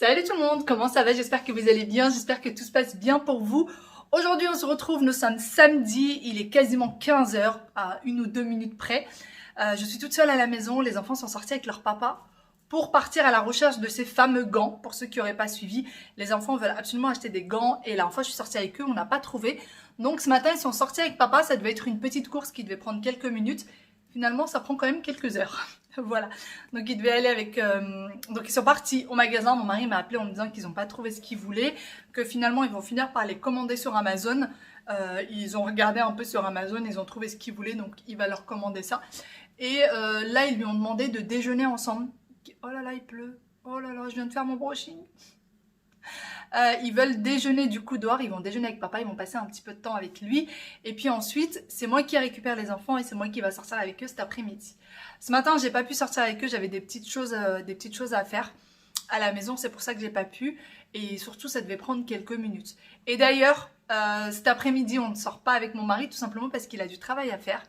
Salut tout le monde, comment ça va? J'espère que vous allez bien, j'espère que tout se passe bien pour vous. Aujourd'hui on se retrouve, nous sommes samedi, il est quasiment 15 heures à 1 ou 2 minutes près. Je suis toute seule à la maison, les enfants sont sortis avec leur papa pour partir à la recherche de ces fameux gants. Pour ceux qui n'auraient pas suivi, les enfants veulent absolument acheter des gants et la dernière fois je suis sortie avec eux, on n'a pas trouvé. Donc ce matin ils sont sortis avec papa, ça devait être une petite course qui devait prendre quelques minutes. Finalement ça prend quand même quelques heures. Voilà, donc ils devaient aller avec... Donc ils sont partis au magasin, mon mari m'a appelé en me disant qu'ils n'ont pas trouvé ce qu'ils voulaient, que finalement ils vont finir par les commander sur Amazon. Ils ont regardé un peu sur Amazon, ils ont trouvé ce qu'ils voulaient, donc il va leur commander ça. Et là ils lui ont demandé de déjeuner ensemble. Oh là là il pleut, oh là là je viens de faire mon brushing. Ils veulent déjeuner du coup dehors, ils vont déjeuner avec papa, ils vont passer un petit peu de temps avec lui. Et puis ensuite, c'est moi qui récupère les enfants et c'est moi qui va sortir avec eux cet après-midi. Ce matin, j'ai pas pu sortir avec eux, j'avais des petites choses à faire à la maison, c'est pour ça que j'ai pas pu. Et surtout, ça devait prendre quelques minutes. Et d'ailleurs, cet après-midi, on ne sort pas avec mon mari, tout simplement parce qu'il a du travail à faire.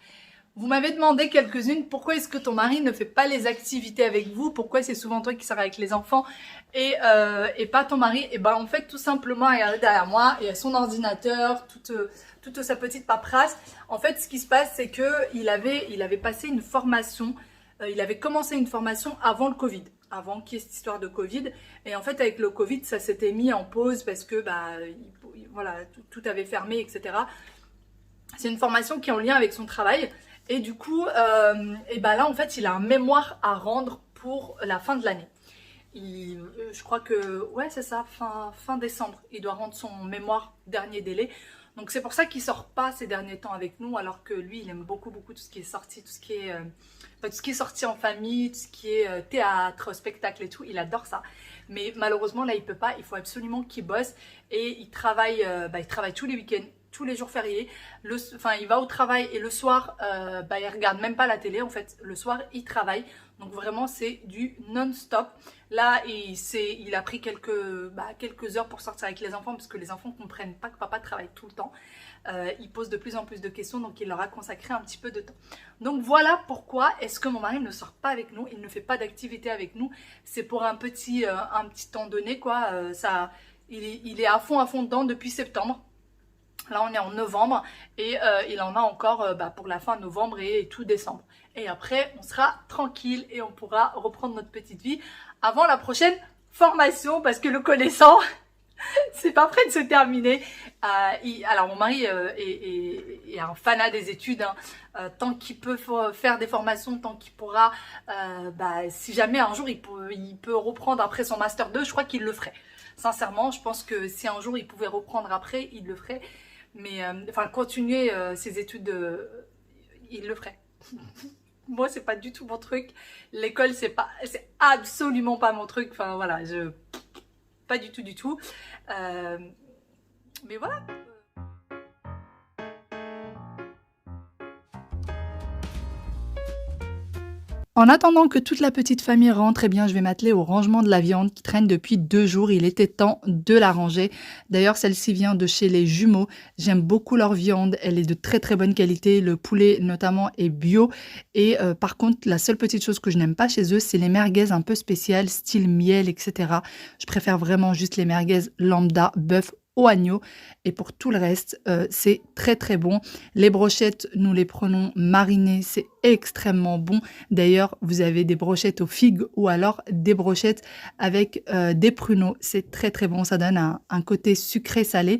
Vous m'avez demandé quelques-unes, pourquoi est-ce que ton mari ne fait pas les activités avec vous? Pourquoi c'est souvent toi qui sors avec les enfants et pas ton mari? Et ben en fait tout simplement, regardez derrière moi, il y a son ordinateur, toute sa petite paperasse. En fait ce qui se passe c'est que il avait passé une formation, il avait commencé une formation avant le Covid. Avant qu'il y ait cette histoire de Covid. Et en fait avec le Covid ça s'était mis en pause parce que voilà, tout avait fermé, etc. C'est une formation qui est en lien avec son travail. Et du coup, là, en fait, il a un mémoire à rendre pour la fin de l'année. Je crois que, ouais, c'est ça, fin décembre. Il doit rendre son mémoire dernier délai. Donc, c'est pour ça qu'il ne sort pas ces derniers temps avec nous, alors que lui, il aime beaucoup tout ce qui est sorti, tout ce qui est sorti en famille, tout ce qui est théâtre, spectacle et tout. Il adore ça. Mais malheureusement, là, il ne peut pas. Il faut absolument qu'il bosse. Et il travaille tous les week-ends. Tous les jours fériés, il va au travail et le soir, il regarde même pas la télé en fait. Le soir, il travaille. Donc vraiment, c'est du non-stop. Là, il a pris quelques heures pour sortir avec les enfants parce que les enfants comprennent pas que papa travaille tout le temps. Il pose de plus en plus de questions, donc il leur a consacré un petit peu de temps. Donc voilà pourquoi est-ce que mon mari ne sort pas avec nous, il ne fait pas d'activité avec nous. C'est pour un petit temps donné, quoi. Il est à fond dedans depuis septembre. Là, on est en novembre et il en a encore pour la fin novembre et tout décembre. Et après, on sera tranquille et on pourra reprendre notre petite vie avant la prochaine formation parce que le connaissant, c'est pas prêt de se terminer. Alors, mon mari est un fanat des études. Tant qu'il peut faire des formations, tant qu'il pourra, si jamais un jour il peut reprendre après son Master 2, je crois qu'il le ferait. Sincèrement, je pense que si un jour il pouvait reprendre après, il le ferait. Mais continuer ses études, il le ferait. Moi, c'est pas du tout mon truc. L'école, c'est absolument pas mon truc. Enfin voilà, pas du tout. Mais voilà. En attendant que toute la petite famille rentre, je vais m'atteler au rangement de la viande qui traîne depuis 2 jours. Il était temps de la ranger. D'ailleurs, celle-ci vient de chez les jumeaux. J'aime beaucoup leur viande. Elle est de très bonne qualité. Le poulet, notamment, est bio. Et par contre, la seule petite chose que je n'aime pas chez eux, c'est les merguez un peu spéciales, style miel, etc. Je préfère vraiment juste les merguez lambda, bœuf au agneau et pour tout le reste c'est très bon. Les brochettes, nous les prenons marinées, c'est extrêmement bon. D'ailleurs, vous avez des brochettes aux figues ou alors des brochettes avec des pruneaux, c'est très bon, ça donne un côté sucré salé.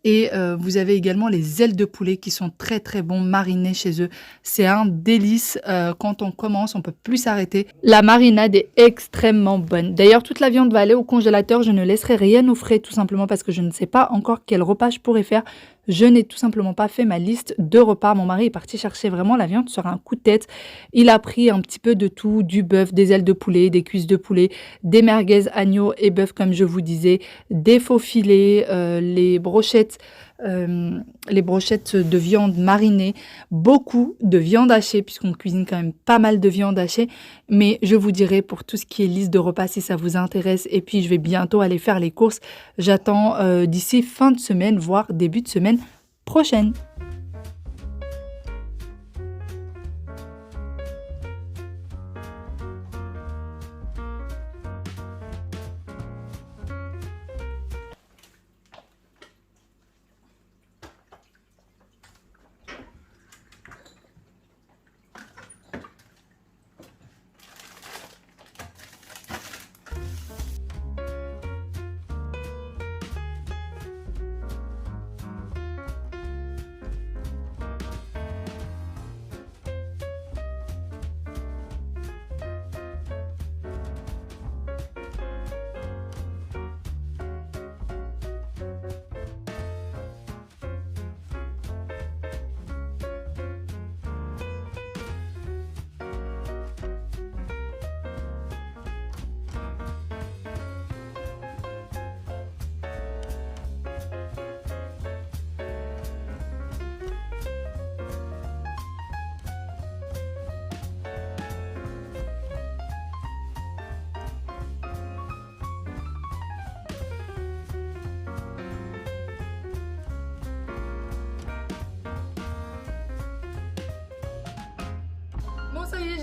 Et vous avez également les ailes de poulet qui sont très bons marinés chez eux. C'est un délice. Quand on commence, on peut plus s'arrêter. La marinade est extrêmement bonne. D'ailleurs, toute la viande va aller au congélateur. Je ne laisserai rien au frais tout simplement parce que je ne sais pas encore quel repas je pourrais faire. Je n'ai tout simplement pas fait ma liste de repas. Mon mari est parti chercher vraiment la viande sur un coup de tête. Il a pris un petit peu de tout, du bœuf, des ailes de poulet, des cuisses de poulet, des merguez, agneau et bœuf comme je vous disais, des faux filets, les brochettes de viande marinée, beaucoup de viande hachée puisqu'on cuisine quand même pas mal de viande hachée, mais je vous dirai pour tout ce qui est liste de repas si ça vous intéresse. Et puis je vais bientôt aller faire les courses. J'attends d'ici fin de semaine, voire début de semaine prochaine.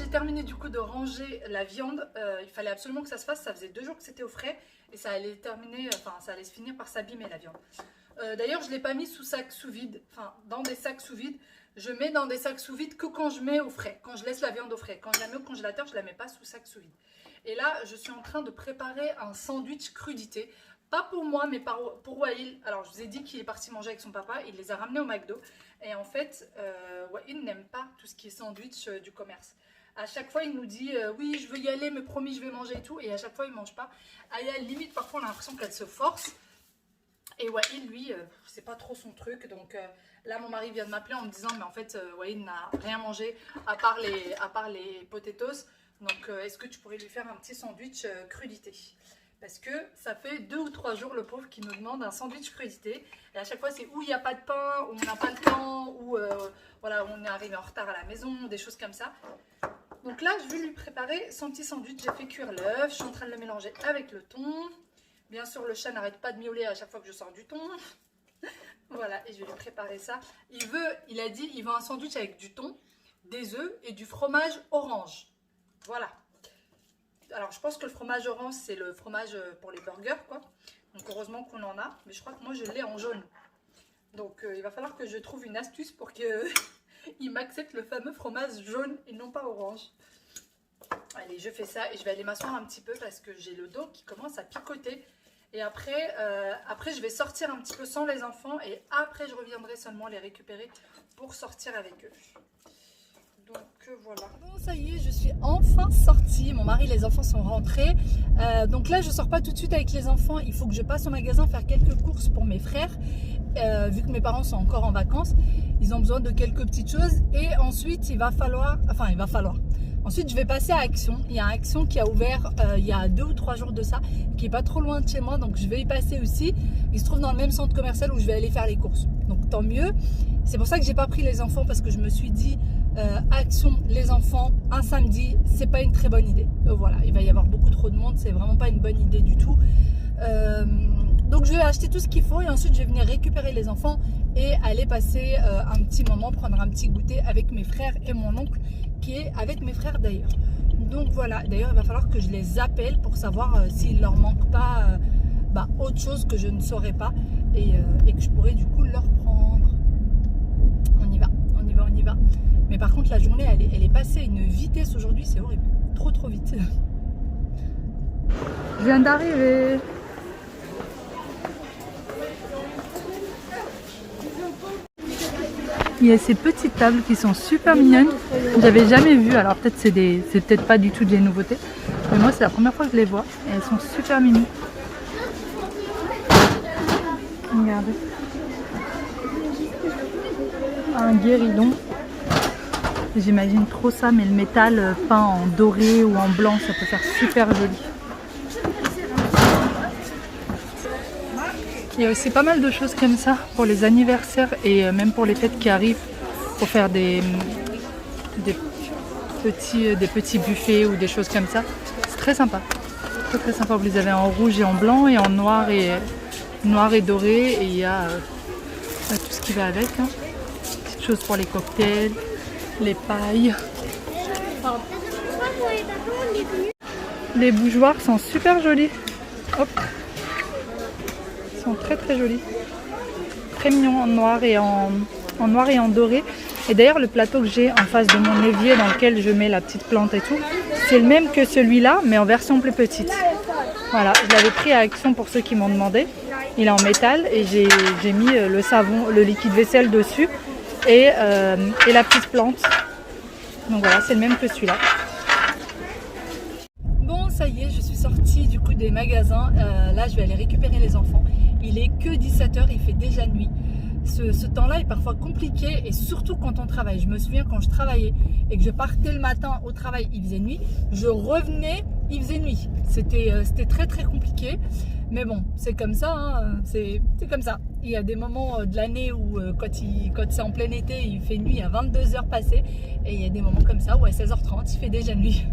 j'ai terminé du coup de ranger la viande, il fallait absolument que ça se fasse. Ça faisait 2 jours que c'était au frais et ça allait terminer, enfin ça allait se finir par s'abîmer la viande. D'ailleurs, je ne l'ai pas mis sous sac sous vide, enfin dans des sacs sous vide. Je mets dans des sacs sous vide que quand je mets au frais, quand je laisse la viande au frais. Quand je la mets au congélateur, je ne la mets pas sous sac sous vide. Et là, je suis en train de préparer un sandwich crudité. Pas pour moi, mais pour Wael. Alors, je vous ai dit qu'il est parti manger avec son papa. Il les a ramenés au McDo. Et en fait, Wael n'aime pas tout ce qui est sandwich du commerce. À chaque fois, il nous dit oui, je veux y aller, mais promis, je vais manger et tout. Et à chaque fois, il ne mange pas. Aya, limite, parfois, on a l'impression qu'elle se force. Et Wael, lui, c'est pas trop son truc. Donc là, mon mari vient de m'appeler en me disant mais en fait, Wael n'a rien mangé à part les potatoes. Donc, est-ce que tu pourrais lui faire un petit sandwich crudité? Parce que ça fait 2 ou 3 jours, le pauvre, qui nous demande un sandwich crudité. Et à chaque fois, c'est où il n'y a pas de pain, où on n'a pas le temps, ou voilà, on est arrivé en retard à la maison, des choses comme ça. Donc là, je vais lui préparer son petit sandwich. J'ai fait cuire l'œuf, je suis en train de le mélanger avec le thon. Bien sûr, le chat n'arrête pas de miauler à chaque fois que je sors du thon. Voilà, et je vais lui préparer ça. Il a dit, il veut un sandwich avec du thon, des œufs et du fromage orange. Voilà. Alors, je pense que le fromage orange, c'est le fromage pour les burgers, quoi. Donc, heureusement qu'on en a. Mais je crois que moi, je l'ai en jaune. Donc, il va falloir que je trouve une astuce pour qu'il m'accepte le fameux fromage jaune et non pas orange. Allez, je fais ça et je vais aller m'asseoir un petit peu parce que j'ai le dos qui commence à picoter. Et après, je vais sortir un petit peu sans les enfants. Et après, je reviendrai seulement les récupérer pour sortir avec eux. Donc voilà. Bon, ça y est, je suis enfin sortie. Mon mari et les enfants sont rentrés. Donc là, je sors pas tout de suite avec les enfants. Il faut que je passe au magasin faire quelques courses pour mes frères. Vu que mes parents sont encore en vacances, ils ont besoin de quelques petites choses. Et ensuite, il va falloir. Ensuite, je vais passer à Action. Il y a Action qui a ouvert il y a 2 ou 3 jours de ça, qui est pas trop loin de chez moi. Donc, je vais y passer aussi. Il se trouve dans le même centre commercial où je vais aller faire les courses. Donc, tant mieux. C'est pour ça que j'ai pas pris les enfants parce que je me suis dit Action, les enfants, un samedi, c'est pas une très bonne idée. Voilà, il va y avoir beaucoup trop de monde. C'est vraiment pas une bonne idée du tout. Donc, je vais acheter tout ce qu'il faut et ensuite, je vais venir récupérer les enfants et aller passer un petit moment, prendre un petit goûter avec mes frères et mon oncle qui est avec mes frères d'ailleurs. Donc voilà, d'ailleurs il va falloir que je les appelle pour savoir s'il leur manque pas autre chose que je ne saurais pas et que je pourrais du coup leur prendre. On y va, on y va, on y va. Mais par contre la journée elle est passée à une vitesse aujourd'hui, c'est horrible, trop vite. Je viens d'arriver. Il y a ces petites tables qui sont super mignonnes. J'avais jamais vu, alors peut-être c'est peut-être pas du tout des nouveautés. Mais moi c'est la première fois que je les vois. Et elles sont super mimi. Regardez. Un guéridon. J'imagine trop ça, mais le métal peint en doré ou en blanc, ça peut faire super joli. Il y a aussi pas mal de choses comme ça pour les anniversaires et même pour les fêtes qui arrivent, pour faire des petits buffets ou des choses comme ça. C'est très sympa. Très sympa. Vous les avez en rouge et en blanc et en noir et doré. Et il y a tout ce qui va avec. Hein. Petites choses pour les cocktails, les pailles. Les bougeoirs sont super jolis. Hop. Sont très jolis, très mignons en noir et en doré. Et d'ailleurs le plateau que j'ai en face de mon évier dans lequel je mets la petite plante et tout, c'est le même que celui-là mais en version plus petite. Voilà, je l'avais pris à Action pour ceux qui m'ont demandé. Il est en métal et j'ai mis le savon, le liquide vaisselle dessus et la petite plante. Donc voilà, c'est le même que celui-là. Bon, ça y est, je suis sortie du coup des magasins. Là, je vais aller récupérer les enfants. Il est que 17 h, il fait déjà nuit. Ce temps-là est parfois compliqué et surtout quand on travaille. Je me souviens quand je travaillais et que je partais le matin au travail, il faisait nuit. Je revenais, il faisait nuit. C'était très compliqué. Mais bon, c'est comme ça, hein, c'est comme ça. Il y a des moments de l'année où quand c'est en plein été, il fait nuit à 22 h passées. Et il y a des moments comme ça où à 16 h 30, il fait déjà nuit.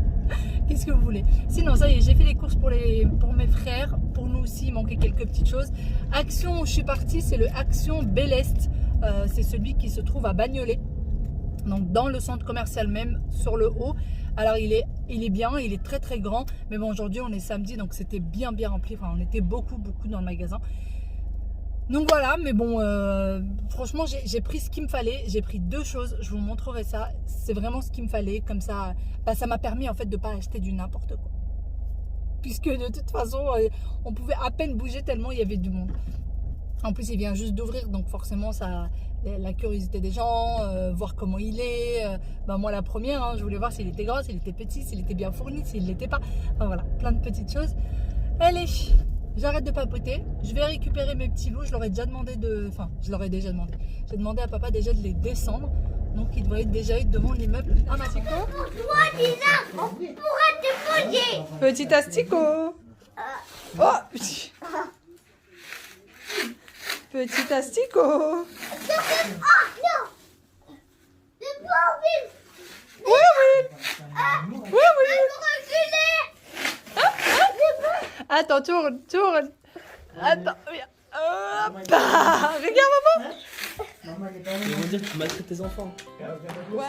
Qu'est-ce que vous voulez? Sinon, ça y est, j'ai fait les courses pour mes frères. Pour nous aussi, il manquait quelques petites choses. Action où je suis partie, c'est le Action Bel Est. C'est celui qui se trouve à Bagnolet. Donc dans le centre commercial même, sur le haut. Alors il est bien, il est très très grand. Mais bon, aujourd'hui on est samedi, donc c'était bien rempli. Enfin, on était beaucoup dans le magasin. Donc voilà, mais bon, franchement j'ai pris ce qu'il me fallait. J'ai pris 2 choses, je vous montrerai ça. C'est vraiment ce qu'il me fallait. Comme ça, bah, ça m'a permis en fait de ne pas acheter du n'importe quoi. Puisque de toute façon, on pouvait à peine bouger tellement il y avait du monde. En plus, il vient juste d'ouvrir, donc forcément, ça, la curiosité des gens, voir comment il est. Bah, moi, la première, hein, je voulais voir s'il était gros, s'il était petit, s'il était bien fourni, s'il ne l'était pas. Enfin voilà, plein de petites choses. Allez, j'arrête de papoter. Je vais récupérer mes petits loups. Je leur ai déjà demandé de... Enfin, je leur ai déjà demandé. J'ai demandé à papa déjà de les descendre. Donc, ils devraient déjà être devant l'immeuble. Ah, Mastico. Toi, Lisa, on pourra te poser. Petit Astico. Oh, petit. Petit Astico. Oh non. C'est pas envie. Oui. Attends, tourne. Attends, viens. Hop. Regarde, maman. Ils vont dire que tu maltraites tes enfants. Ouais.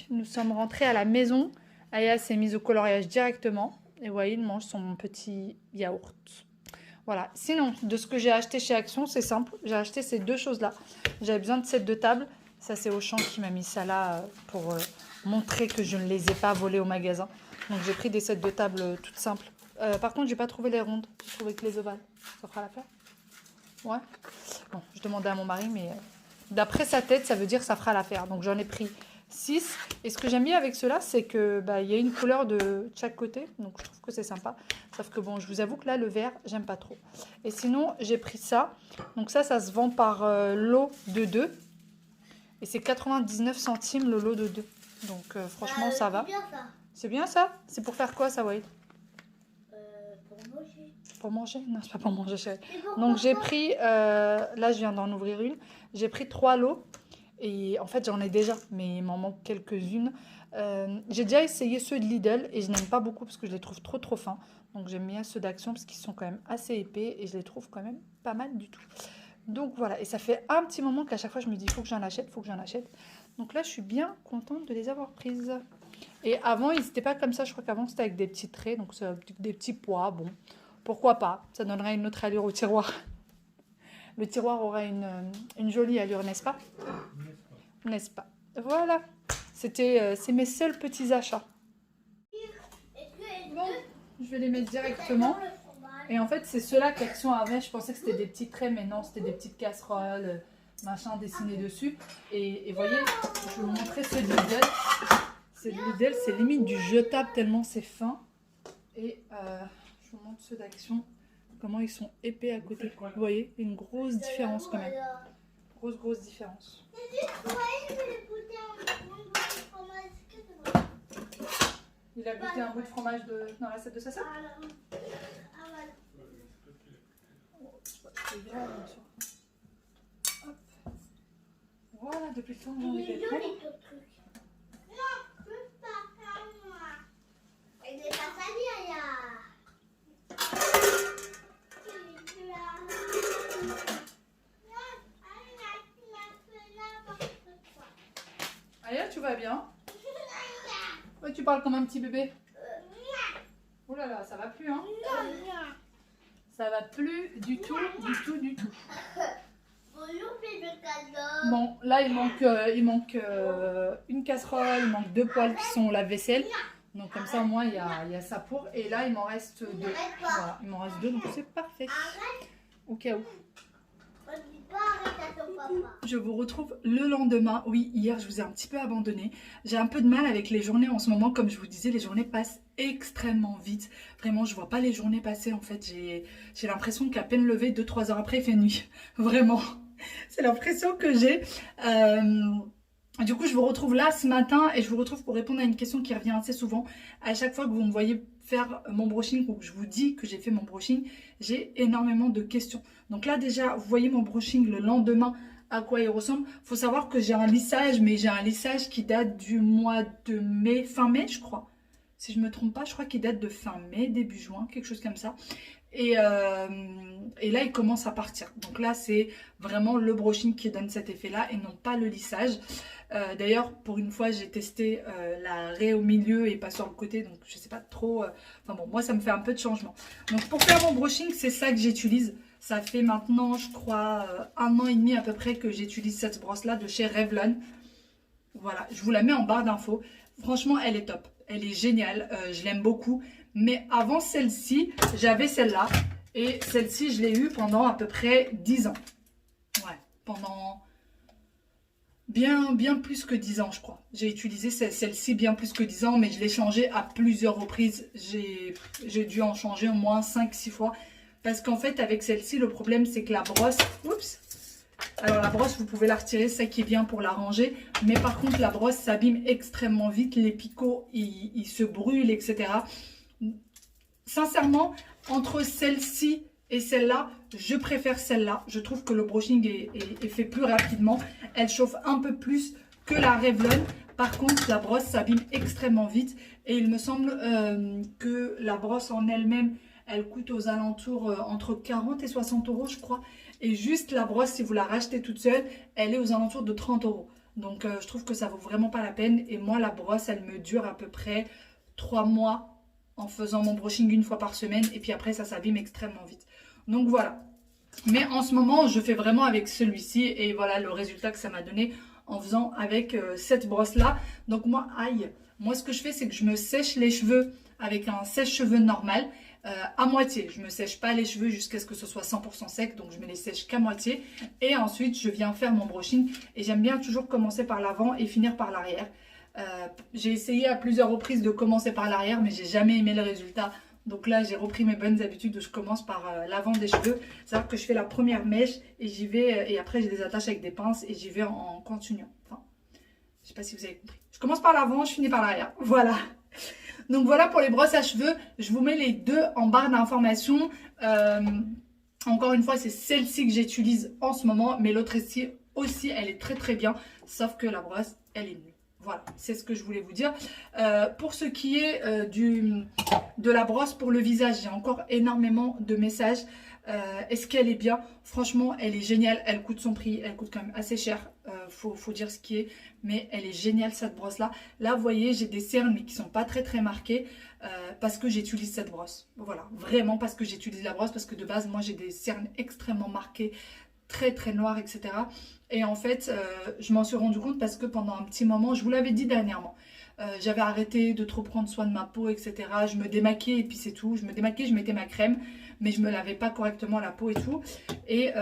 Nous sommes rentrés à la maison. Aya s'est mise au coloriage directement. Et vous voyez, il mange son petit yaourt. Voilà. Sinon, de ce que j'ai acheté chez Action, c'est simple. J'ai acheté ces 2 choses-là. J'avais besoin de cette 2 tables. Ça, c'est Auchan qui m'a mis ça là pour montrer que je ne les ai pas volées au magasin. Donc, j'ai pris des sets de tables toutes simples. Par contre, j'ai pas trouvé les rondes. J'ai trouvé que les ovales. Ça fera l'affaire? Ouais. Bon, je demandais à mon mari, mais... d'après sa tête, ça veut dire que ça fera l'affaire. Donc j'en ai pris 6. Et ce que j'aime bien avec ceux-là, c'est que bah, y a une couleur de chaque côté. Donc je trouve que c'est sympa. Sauf que bon, je vous avoue que là, le vert, j'aime pas trop. Et sinon, j'ai pris ça. Donc ça se vend par lot de 2. Et c'est 99 centimes le lot de 2. Donc franchement, ça va. C'est bien ça. C'est bien ça? C'est pour faire quoi ça, Wade? Pour manger. Pour manger? Non, c'est pas pour manger, chérie. C'est pour Donc j'ai quoi? pris, là je viens d'en ouvrir une, j'ai pris 3 lots et en fait j'en ai déjà, mais il m'en manque quelques-unes. J'ai déjà essayé ceux de Lidl et je n'aime pas beaucoup parce que je les trouve trop fins. Donc j'aime bien ceux d'Action parce qu'ils sont quand même assez épais et je les trouve quand même pas mal du tout. Donc voilà, et ça fait un petit moment qu'à chaque fois je me dis il faut que j'en achète, Donc là je suis bien contente de les avoir prises. Et avant ils n'étaient pas comme ça, je crois qu'avant c'était avec des petits traits, donc c'est des petits pois, bon. Pourquoi pas? Ça donnerait une autre allure au tiroir. Le tiroir aura une jolie allure, n'est-ce pas? N'est-ce pas? Voilà. C'est mes seuls petits achats. Bon, je vais les mettre directement. Et en fait, c'est ceux-là qu'Action avait. Je pensais que c'était des petits traits, mais non, c'était des petites casseroles, machin dessinés dessus. Et voyez, je vais vous montrer ceux de Lidl. C'est de Lidl, c'est limite du jetable tellement c'est fin. Et... je vous montre ceux d'Action, comment ils sont épais à côté. Vous voyez, une grosse différence quand même. Grosse différence. Il a goûté un bout de fromage dans l'assiette de sa sœur. Voilà, depuis le temps que j'en ai fait. Aya, tu vas bien? Ouais, tu parles comme un petit bébé. Oh là là, ça va plus, hein? Ça va plus du tout. Bon, là, il manque une casserole, il manque 2 poêles qui sont lave-vaisselle. Donc comme ça, au moins, il y a ça pour. Et là, il m'en reste 2. Voilà, il m'en reste 2, donc c'est parfait. Au cas où. Je vous retrouve le lendemain. Oui, hier, je vous ai un petit peu abandonné. J'ai un peu de mal avec les journées en ce moment. Comme je vous disais, les journées passent extrêmement vite. Vraiment, je vois pas les journées passer. En fait, j'ai l'impression qu'à peine levé, 2-3 heures après, il fait nuit. Vraiment. C'est l'impression que j'ai. Du coup, je vous retrouve là ce matin et je vous retrouve pour répondre à une question qui revient assez souvent. À chaque fois que vous me voyez faire mon brushing ou que je vous dis que j'ai fait mon brushing, j'ai énormément de questions. Donc là, déjà, vous voyez mon brushing le lendemain, à quoi il ressemble. Il faut savoir que j'ai un lissage, mais j'ai un lissage qui date du mois de mai, fin mai, je crois. Si je ne me trompe pas, je crois qu'il date de fin mai, début juin, quelque chose comme ça. Et là, il commence à partir. Donc là, c'est vraiment le brushing qui donne cet effet-là et non pas le lissage. D'ailleurs, pour une fois, j'ai testé la raie au milieu et pas sur le côté. Donc, je sais pas trop. Enfin bon, moi, ça me fait un peu de changement. Donc, pour faire mon brushing, c'est ça que j'utilise. Ça fait maintenant, je crois, 1 an et demi à peu près que j'utilise cette brosse-là de chez Revlon. Voilà, je vous la mets en barre d'infos. Franchement, elle est top. Elle est géniale. Je l'aime beaucoup. Mais avant celle-ci, j'avais celle-là. Et celle-ci, je l'ai eue pendant à peu près 10 ans. Ouais, pendant bien plus que 10 ans, je crois. J'ai utilisé celle-ci bien plus que 10 ans, mais je l'ai changée à plusieurs reprises. J'ai dû en changer au moins 5-6 fois. Parce qu'en fait, avec celle-ci, le problème, c'est que la brosse... Oups! Alors la brosse, vous pouvez la retirer, c'est ça qui est bien pour la ranger. Mais par contre, la brosse s'abîme extrêmement vite. Les picots, ils se brûlent, etc. Sincèrement, entre celle-ci et celle-là, je préfère celle-là. Je trouve que le brushing est fait plus rapidement. Elle chauffe un peu plus que la Revlon. Par contre, la brosse s'abîme extrêmement vite. Et il me semble que la brosse en elle-même, elle coûte aux alentours entre 40 et 60 euros, je crois. Et juste la brosse, si vous la rachetez toute seule, elle est aux alentours de 30 euros. Donc, je trouve que ça vaut vraiment pas la peine. Et moi, la brosse, elle me dure à peu près 3 mois en faisant mon brushing une fois par semaine. Et puis après, ça s'abîme extrêmement vite. Donc, voilà. Mais en ce moment, je fais vraiment avec celui-ci. Et voilà le résultat que ça m'a donné en faisant avec cette brosse-là. Donc, moi, ce que je fais, c'est que je me sèche les cheveux avec un sèche-cheveux normal. À moitié, je ne me sèche pas les cheveux jusqu'à ce que ce soit 100% sec, donc je me les sèche qu'à moitié et ensuite je viens faire mon brushing et j'aime bien toujours commencer par l'avant et finir par l'arrière. J'ai essayé à plusieurs reprises de commencer par l'arrière mais j'ai jamais aimé le résultat, donc là j'ai repris mes bonnes habitudes où je commence par l'avant des cheveux. C'est-à-dire que je fais la première mèche et j'y vais et après j'ai des attaches avec des pinces et j'y vais en continuant. Enfin, je ne sais pas si vous avez compris. Je commence par l'avant, je finis par l'arrière, voilà. Donc voilà pour les brosses à cheveux, je vous mets les deux en barre d'informations. Encore une fois, c'est celle-ci que j'utilise en ce moment, mais l'autre ici aussi, elle est très très bien, sauf que la brosse, elle est nulle. Voilà, c'est ce que je voulais vous dire. Pour ce qui est de la brosse pour le visage, j'ai encore énormément de messages. Est-ce qu'elle est bien? Franchement, elle est géniale. Elle coûte son prix. Elle coûte quand même assez cher. Faut dire ce qui est. Mais elle est géniale cette brosse-là. Là, vous voyez, j'ai des cernes mais qui sont pas très très marquées parce que j'utilise cette brosse. Voilà, vraiment parce que j'utilise la brosse. Parce que de base, moi, j'ai des cernes extrêmement marquées, très très noires, etc. Et en fait, je m'en suis rendu compte parce que pendant un petit moment, je vous l'avais dit dernièrement, j'avais arrêté de trop prendre soin de ma peau, etc. Je me démaquillais et puis c'est tout. Je me démaquillais, je mettais ma crème, mais je me lavais pas correctement la peau et tout. Et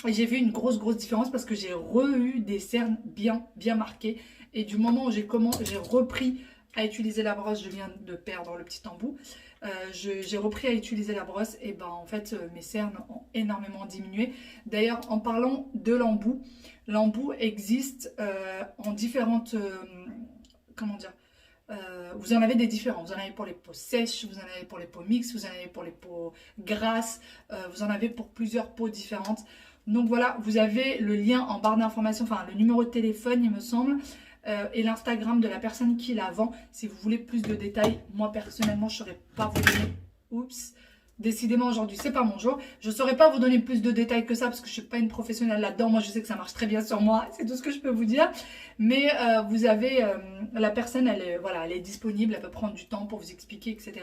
j'ai vu une grosse différence parce que j'ai eu des cernes bien marquées. Et du moment où j'ai repris à utiliser la brosse, je viens de perdre le petit embout. J'ai repris à utiliser la brosse et ben en fait mes cernes ont énormément diminué. D'ailleurs, en parlant de l'embout existe en différentes... comment dire, vous en avez des différents. Vous en avez pour les peaux sèches, vous en avez pour les peaux mixtes, vous en avez pour les peaux grasses, vous en avez pour plusieurs peaux différentes. Donc voilà, vous avez le lien en barre d'information, enfin le numéro de téléphone il me semble, et l'Instagram de la personne qui la vend. Si vous voulez plus de détails, moi personnellement je ne saurais pas vous donner. Oups, décidément aujourd'hui c'est pas mon jour. Je ne saurais pas vous donner plus de détails que ça parce que je ne suis pas une professionnelle là-dedans. Moi je sais que ça marche très bien sur moi, c'est tout ce que je peux vous dire. Mais vous avez, la personne elle est disponible, elle peut prendre du temps pour vous expliquer, etc.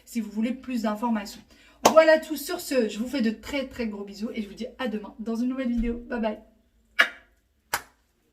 Si vous voulez plus d'informations. Voilà tout sur ce, je vous fais de très très gros bisous et je vous dis à demain dans une nouvelle vidéo. Bye bye.